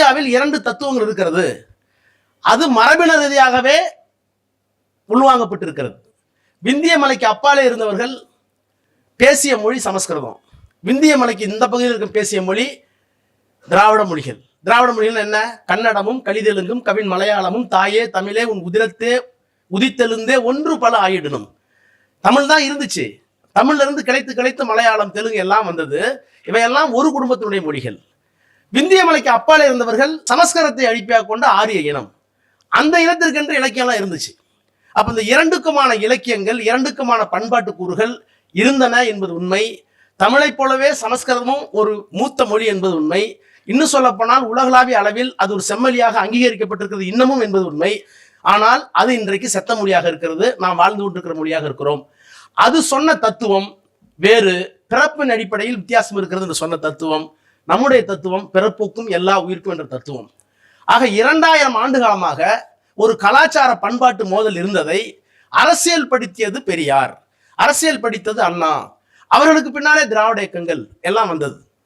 இந்தியாவில் 2 தத்துவங்கள் இருக்கிறது. அது மரபின ரீதியாகவே உள்வாங்கப்பட்டிருக்கிறது. விந்திய மலைக்கு அப்பாலே இருந்தவர்கள் பேசிய மொழி சமஸ்கிருதம். விந்திய மலைக்கு இந்த பகுதியில் இருக்கும் பேசிய மொழி திராவிட மொழிகள். திராவிட மொழிகள் என்ன? கன்னடமும் கலிதெலுங்கும் கவின் மலையாளமும் தாயே தமிழே உன் உதிரத்தே உதித்தெழுந்தே ஒன்று பல ஆயிடணும். தமிழ் தான் இருந்துச்சு. தமிழ்ல இருந்து கிளைத்து மலையாளம் தெலுங்கு எல்லாம் வந்தது. இவையெல்லாம் ஒரு குடும்பத்தினுடைய மொழிகள். விந்திய மலைக்கு அப்பாலே இருந்தவர்கள் சமஸ்கிருதத்தை அடிப்படையாக கொண்ட ஆரிய இனம். அந்த இனத்திற்கென்று இலக்கியம்லாம் இருந்துச்சு. அப்ப இந்த 2க்குமான இலக்கியங்கள், 2க்குமான பண்பாட்டு கூறுகள் இருந்தன என்பது உண்மை. தமிழை போலவே சமஸ்கிருதமும் ஒரு மூத்த மொழி என்பது உண்மை. இன்னும் சொல்லப்போனால் உலகளாவிய அளவில் அது ஒரு செம்மொழியாக அங்கீகரிக்கப்பட்டிருக்கிறது இன்னமும் என்பது உண்மை. ஆனால் அது இன்றைக்கு செத்த மொழியாக இருக்கிறது. நாம் வாழ்ந்து கொண்டிருக்கிற மொழியாக இருக்கிறோம். அது சொன்ன தத்துவம் வேறு, பிறப்பின் அடிப்படையில் வித்தியாசம் இருக்கிறது என்று சொன்ன தத்துவம். நம்முடைய தத்துவம் பிறப்புக்கும் எல்லா உயிர்க்கும் என்ற தத்துவம். ஆக 2000 ஆண்டு காலமாக ஒரு கலாச்சார பண்பாட்டு மோதல் இருந்ததை அரசியல் படுத்தியது பெரியார், அரசியல் படித்தது அண்ணா, அவர்களுக்கு பின்னாலே திராவிட இயக்கங்கள் எல்லாம் வந்தது.